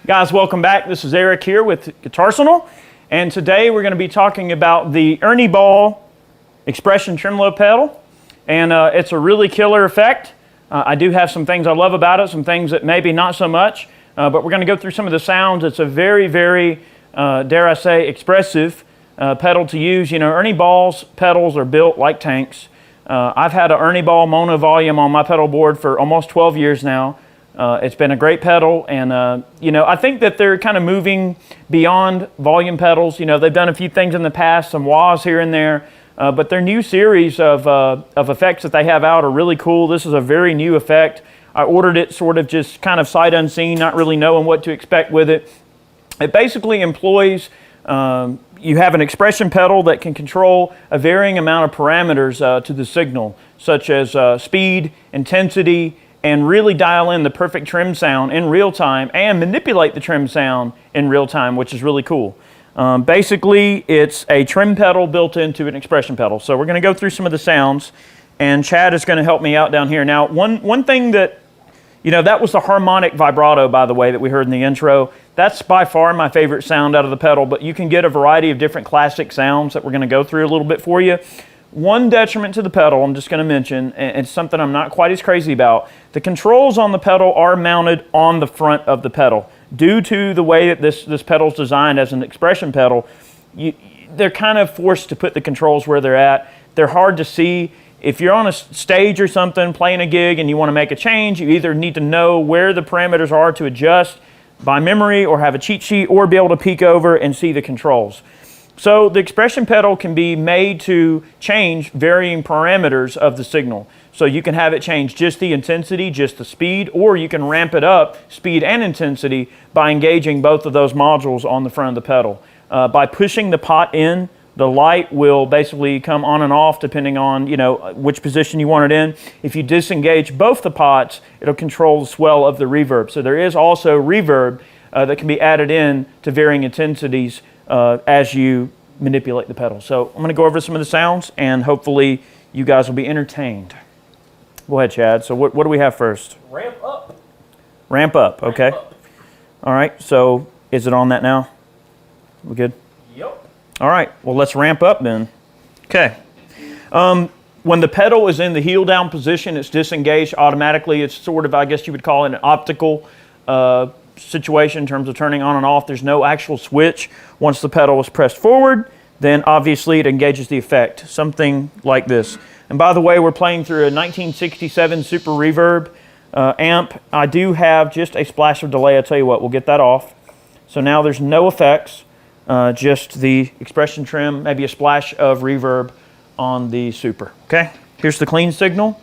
Guys, welcome back. This is Eric here with Guitarsenal, and today we're going to be talking about the Ernie Ball Expression Tremolo pedal, and it's a really killer effect. I do have some things I love about it, some things that maybe not so much, but we're going to go through some of the sounds. It's a very, very, dare I say, expressive pedal to use. You know, Ernie Ball's pedals are built like tanks. I've had an Ernie Ball mono volume on my pedal board for almost 12 years now. It's been a great pedal, and you know, I think that they're kind of moving beyond volume pedals. You know, they've done a few things in the past, some wahs here and there, but their new series of effects that they have out are really cool. This is a very new effect. I ordered it sort of just kind of sight unseen, not really knowing what to expect with it. It basically employs, you have an expression pedal that can control a varying amount of parameters to the signal, such as speed, intensity, and really dial in the perfect trim sound in real time and manipulate the trim sound in real time, which is really cool. Basically, it's a trim pedal built into an expression pedal. So we're going to go through some of the sounds, and Chad is going to help me out down here. Now, one thing that, you know, that was the harmonic vibrato, by the way, that we heard in the intro. That's by far my favorite sound out of the pedal, but you can get a variety of different classic sounds that we're going to go through a little bit for you. One detriment to the pedal I'm just going to mention, and it's something I'm not quite as crazy about. The controls on the pedal are mounted on the front of the pedal. Due to the way that this pedal is designed as an expression pedal, they're kind of forced to put the controls where they're at. They're hard to see. If you're on a stage or something, playing a gig, and you want to make a change, you either need to know where the parameters are to adjust by memory or have a cheat sheet, or be able to peek over and see the controls. So the expression pedal can be made to change varying parameters of the signal. So you can have it change just the intensity, just the speed, or you can ramp it up, speed and intensity, by engaging both of those modules on the front of the pedal. By pushing the pot in, the light will basically come on and off depending on, you know, which position you want it in. If you disengage both the pots, it'll control the swell of the reverb. So there is also reverb that can be added in to varying intensities as you manipulate the pedal. So I'm going to go over some of the sounds, and hopefully you guys will be entertained. Go ahead, Chad. So what do we have first? Ramp up. Ramp up, okay. Ramp up. All right, so is it on that now? We good? Yep. All right, well, let's ramp up then. Okay. When the pedal is in the heel down position, it's disengaged automatically. It's sort of, I guess you would call it an optical situation in terms of turning on and off. There's no actual switch. Once the pedal is pressed forward, then obviously it engages the effect, something like this. And by the way, we're playing through a 1967 Super Reverb amp. I do have just a splash of delay. I'll tell you what, we'll get that off. So now there's no effects, just the expression trim, maybe a splash of reverb on the Super. Okay, here's the clean signal.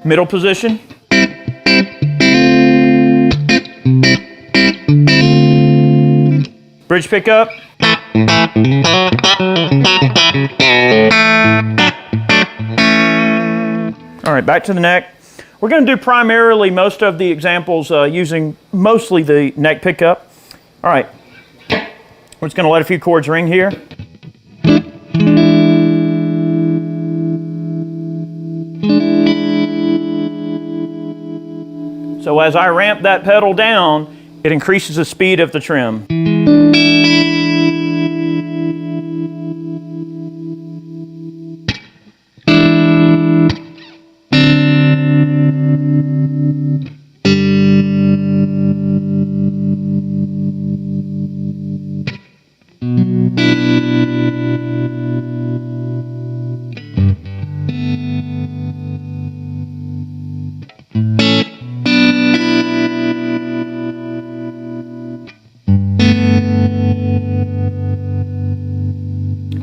Middle position. Bridge pickup. All right, back to the neck. We're going to do primarily most of the examples using mostly the neck pickup. All right, we're just going to let a few chords ring here. as I ramp that pedal down, it increases the speed of the trim.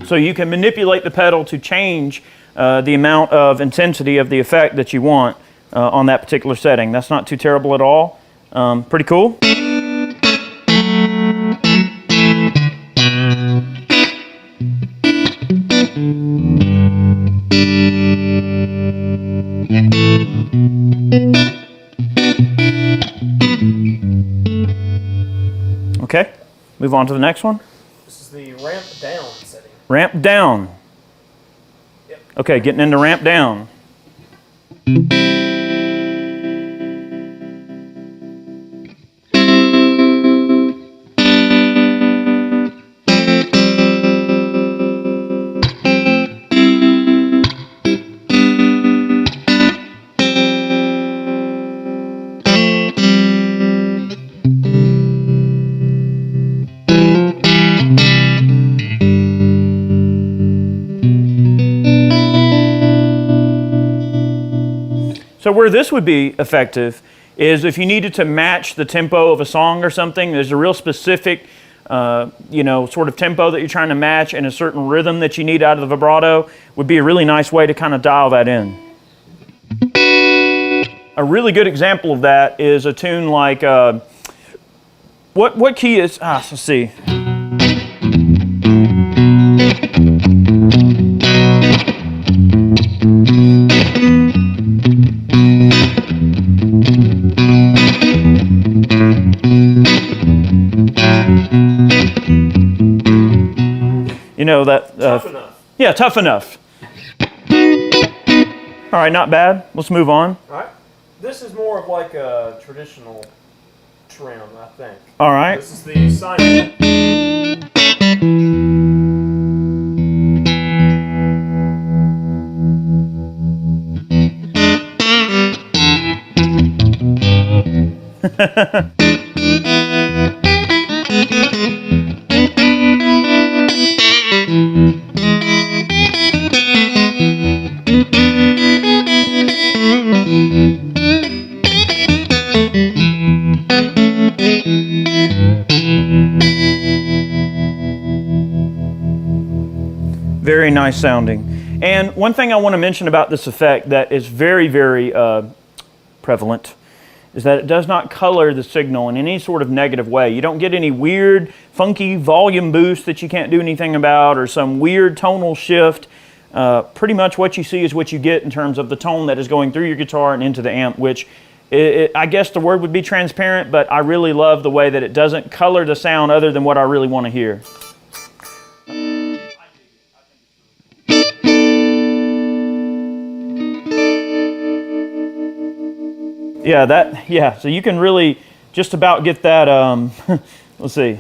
So you can manipulate the pedal to change the amount of intensity of the effect that you want on that particular setting. That's not too terrible at all. Pretty cool. Okay, move on to the next one. This is the ramp down setting. Ramp down. Yep. Okay, getting into ramp down. So where this would be effective is if you needed to match the tempo of a song or something. There's a real specific, sort of tempo that you're trying to match, and a certain rhythm that you need out of the vibrato would be a really nice way to kind of dial that in. A really good example of that is a tune like, what key is, let's see. You know that. Tough Enough. Yeah, Tough Enough. All right, not bad. Let's move on. All right. This is more of like a traditional trim, I think. All right. This is the Simon. Very nice sounding. And one thing I want to mention about this effect that is very, very prevalent is that it does not color the signal in any sort of negative way. You don't get any weird, funky volume boost that you can't do anything about, or some weird tonal shift. Pretty much what you see is what you get in terms of the tone that is going through your guitar and into the amp, which I guess the word would be transparent, but I really love the way that it doesn't color the sound other than what I really want to hear. Yeah, so you can really just about get that, let's see.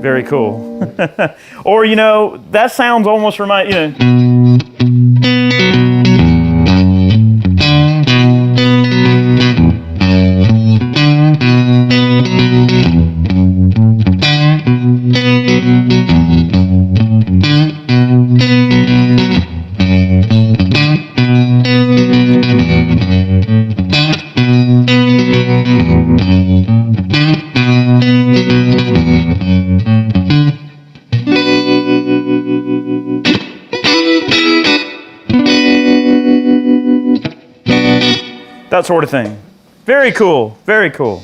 Very cool. Or, you know, that sounds almost remind, you know. that sort of thing. Very cool, very cool.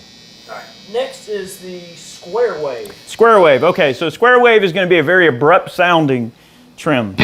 All right. Next is the square wave. Square wave, okay, so square wave is going to be a very abrupt sounding trim.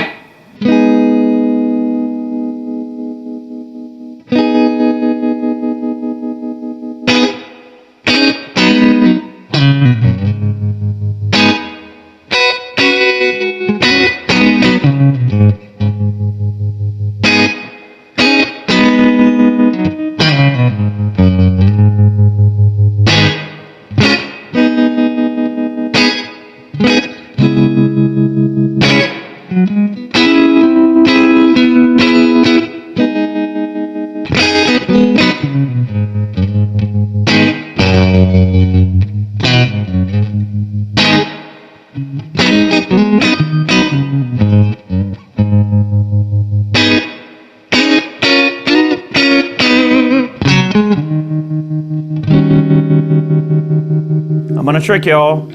I'm gonna trick y'all.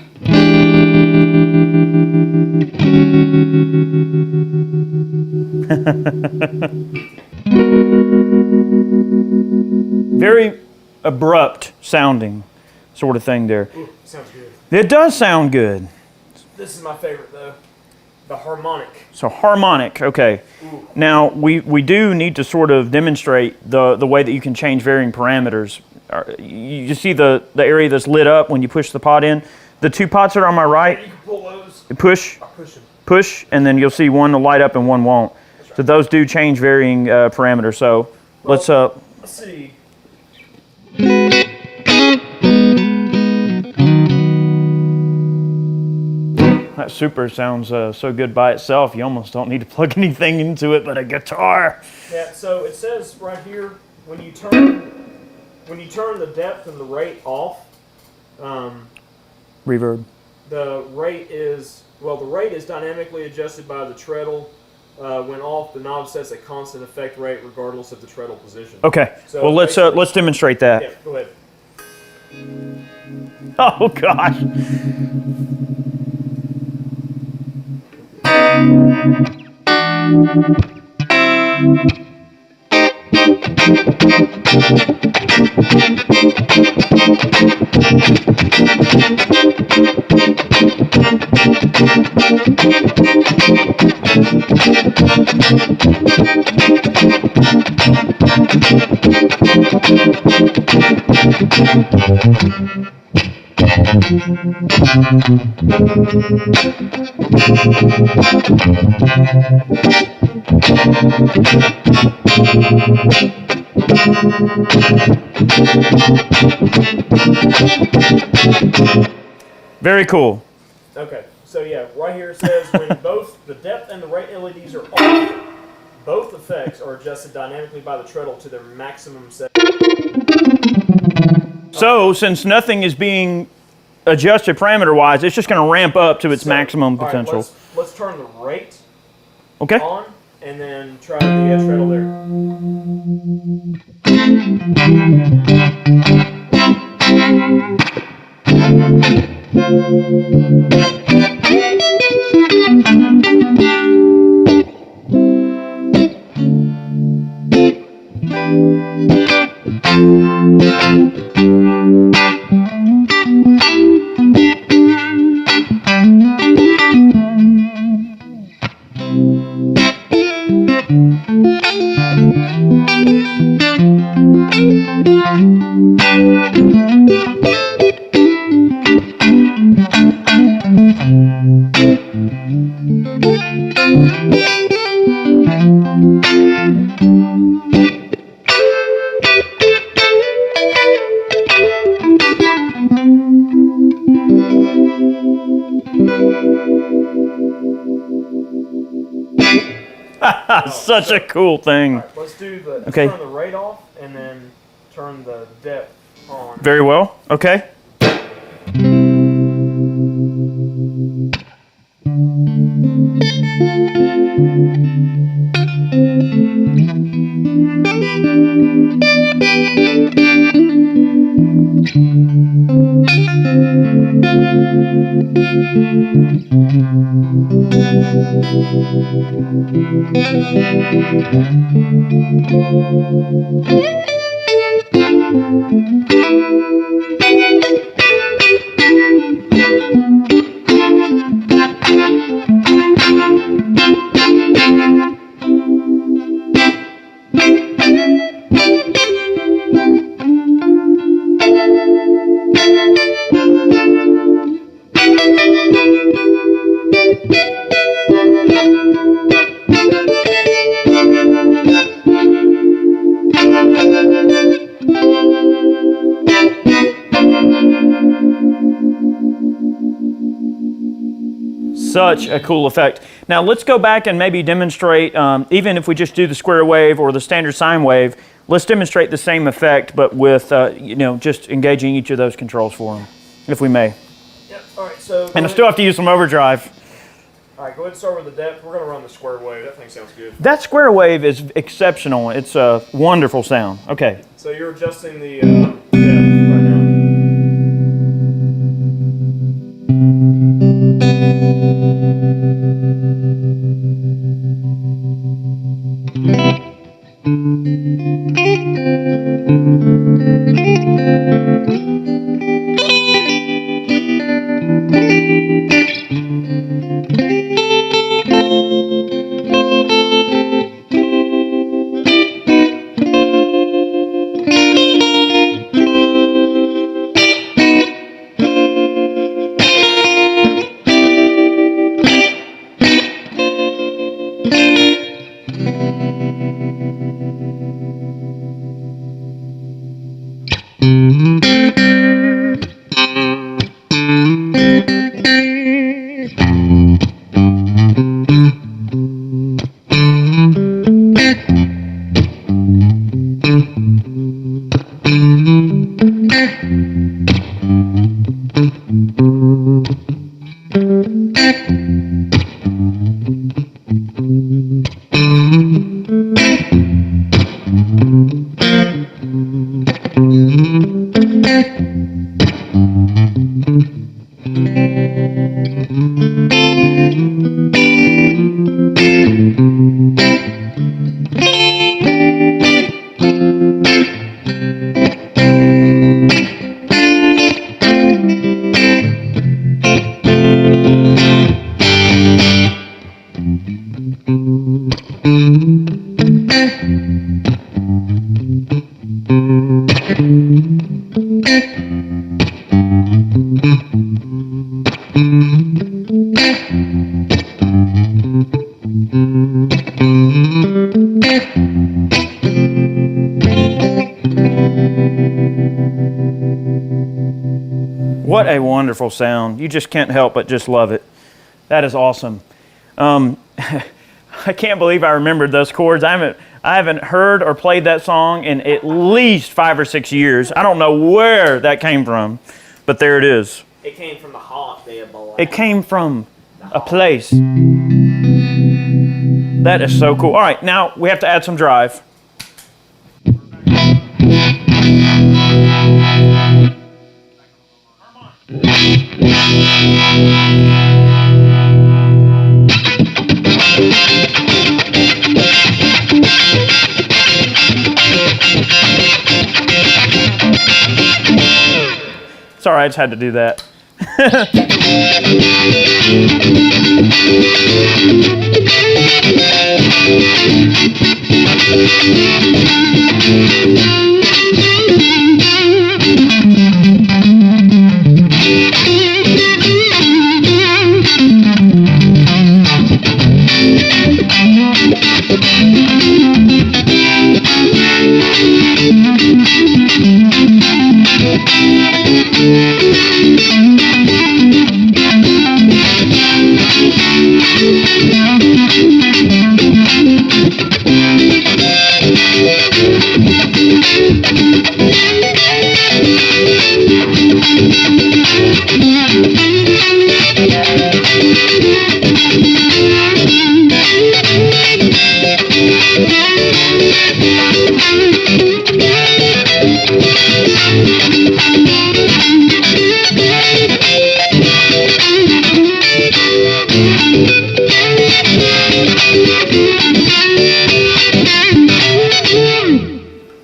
Very abrupt sounding sort of thing there. Ooh, sounds good. It does sound good. This is my favorite though, the harmonic. So harmonic, okay. Ooh. Now we do need to sort of demonstrate the way that you can change varying parameters. You see the area that's lit up when you push the pot in? The two pots that are on my right, You can pull those. push, I'll push them. push, and then you'll see one will light up and one won't. That's right. So those do change varying parameters. So let's Let's see. that super sounds so good by itself. You almost don't need to plug anything into it but a guitar. Yeah, so it says right here when you turn the depth and the rate off, Reverb. the rate is dynamically adjusted by the treadle. When off, the knob sets a constant effect rate regardless of the treadle position. Okay. So Well, let's demonstrate that. Yeah, go ahead. Oh gosh. Very cool. Okay, so yeah, right here it says when both the depth and the rate LEDs are off, both effects are adjusted dynamically by the treadle to their maximum setting. So since nothing is being adjusted parameter-wise, it's just going to ramp up to its maximum all right, potential. let's turn the rate Okay. on and then try the treadle there. Such a cool thing. All right, let's do the Okay. turn the rate off and then turn the depth on. Very well. Okay. Such a cool effect. Now let's go back and maybe demonstrate, even if we just do the square wave or the standard sine wave, let's demonstrate the same effect, but with, you know, just engaging each of those controls for them, if we may. Yep. All right. So. And I still have to use some overdrive. All right. Go ahead and start with the depth. We're going to run the square wave. That thing sounds good. That square wave is exceptional. It's a wonderful sound. Okay. So you're adjusting the depth right now. What a wonderful sound. You just can't help but just love it. That is awesome. I can't believe I remembered those chords. I haven't heard or played that song in at least 5 or 6 years. I don't know where that came from, but there it is. It came from the hot day of Black. It came from a place. That is so cool. All right, now we have to add some drive. It's all right, I just had to do that.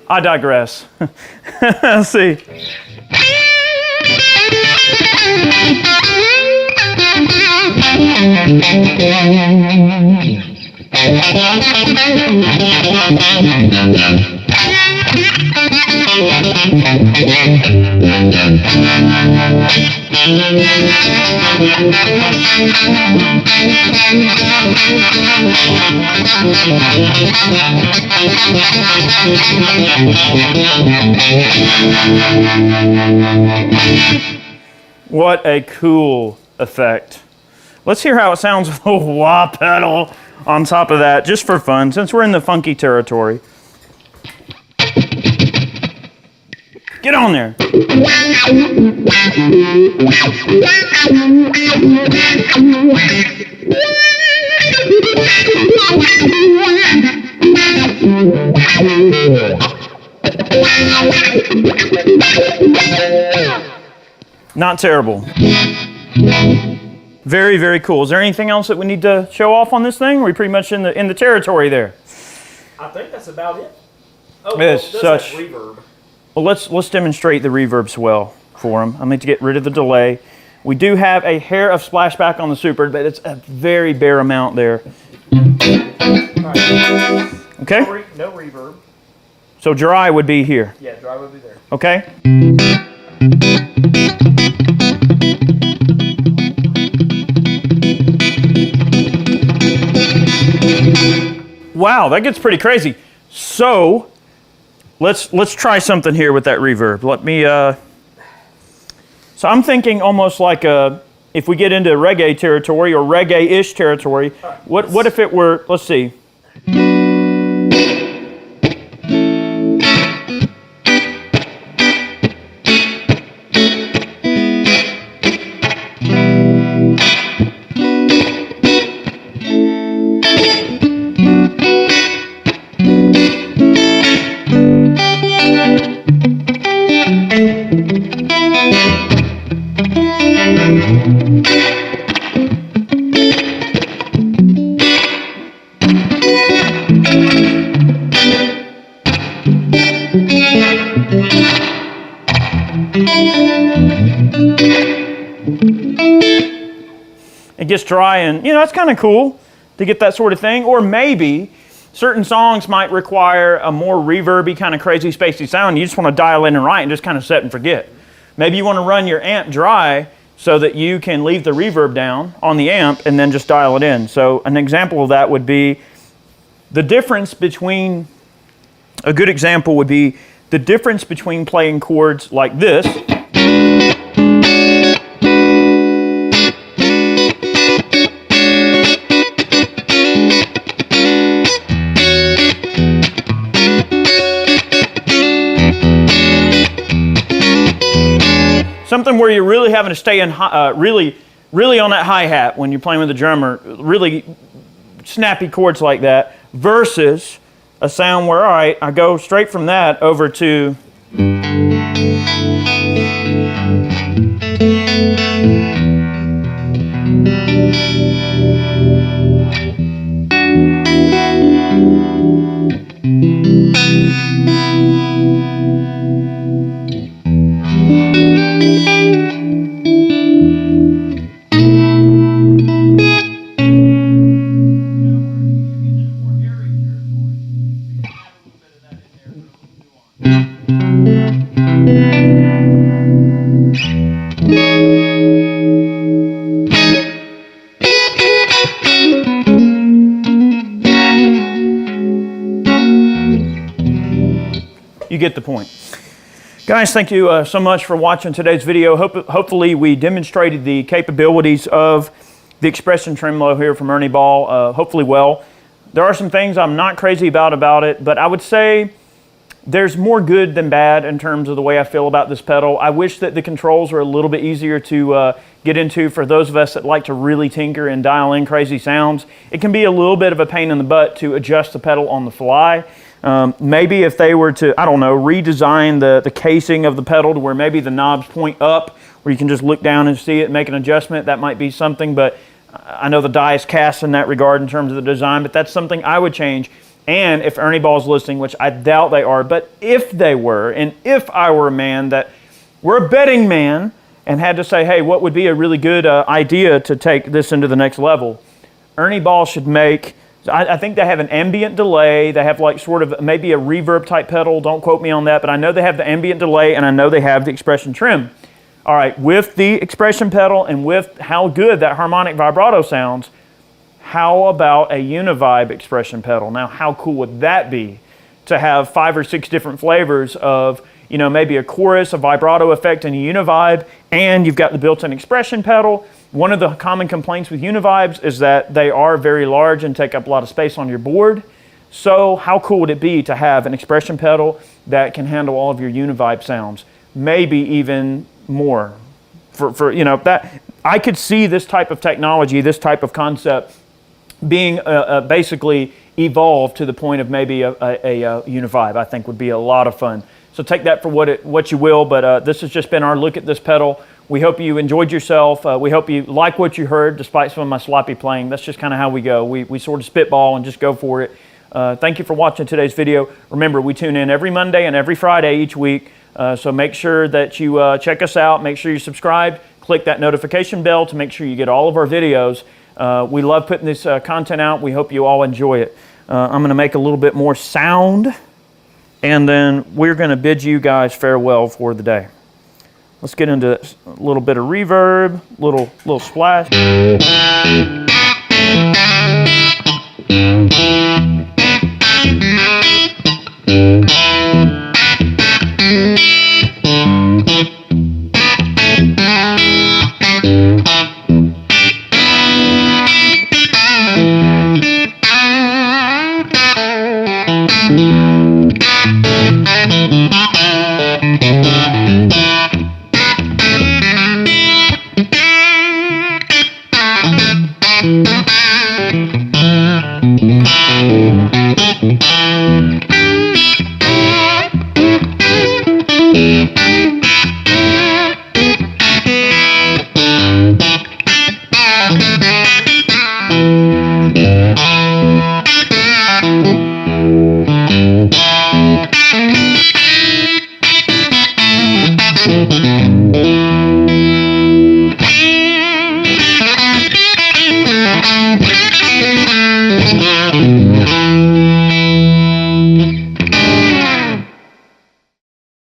I digress. Let's see. What a cool effect. Let's hear how it sounds with a wah pedal on top of that, just for fun, since we're in the funky territory. Get on there. Not terrible. Very, very cool. Is there anything else that we need to show off on this thing? We're pretty much in the territory there. I think that's about it. Oh, It's well, such reverb. Well, let's demonstrate the reverb swell for them. I'm going to get rid of the delay. We do have a hair of splashback on the super, but it's a very bare amount there. Right. Okay? No reverb. So dry would be here. Yeah, dry would be there. Okay? Wow, that gets pretty crazy. So let's try something here with that reverb. Let me. So I'm thinking almost like if we get into reggae territory or reggae-ish territory. What if it were? Let's see. It gets dry, and that's kind of cool to get that sort of thing. Or maybe certain songs might require a more reverby, kind of crazy, spacey sound. You just want to dial in and write and just kind of set and forget. Maybe you want to run your amp dry so that you can leave the reverb down on the amp and then just dial it in. So an example of that would be the difference between, a good example would be the difference between playing chords like this something where you're really having to stay in, really on that hi-hat when you're playing with the drummer, really snappy chords like that, versus a sound where, all right, I go straight from that over to. You get the point. Guys, thank you so much for watching today's video. Hopefully we demonstrated the capabilities of the Expression Tremolo here from Ernie Ball, hopefully well. There are some things I'm not crazy about it, but I would say there's more good than bad in terms of the way I feel about this pedal. I wish that the controls were a little bit easier to get into for those of us that like to really tinker and dial in crazy sounds. It can be a little bit of a pain in the butt to adjust the pedal on the fly. Maybe if they were to, I don't know, redesign the casing of the pedal to where maybe the knobs point up, where you can just look down and see it and make an adjustment, that might be something, but I know the die is cast in that regard in terms of the design, but that's something I would change. And if Ernie Ball's listening, which I doubt they are, but if they were, and if I were a man that were a betting man and had to say, hey, what would be a really good idea to take this into the next level? Ernie Ball should make, I think they have an ambient delay. They have like sort of maybe a reverb type pedal. Don't quote me on that, but I know they have the ambient delay and I know they have the expression trim. All right, with the expression pedal and with how good that harmonic vibrato sounds, how about a univibe expression pedal? Now, how cool would that be to have 5 or 6 different flavors of, you know, maybe a chorus, a vibrato effect, and a univibe, and you've got the built-in expression pedal. One of the common complaints with univibes is that they are very large and take up a lot of space on your board. So how cool would it be to have an expression pedal that can handle all of your univibe sounds? Maybe even more. For you know, that I could see this type of technology, this type of concept being basically evolved to the point of maybe a univibe. I think would be a lot of fun. So take that for what you will, but this has just been our look at this pedal. We hope you enjoyed yourself. We hope you like what you heard, despite some of my sloppy playing. That's just kind of how we go. We sort of spitball and just go for it. Thank you for watching today's video. Remember, we tune in every Monday and every Friday each week, so make sure that you check us out. Make sure you subscribe. Click that notification bell to make sure you get all of our videos. We love putting this content out. We hope you all enjoy it. I'm going to make a little bit more sound, and then we're going to bid you guys farewell for the day. Let's get into a little bit of reverb, little splash. Thank you.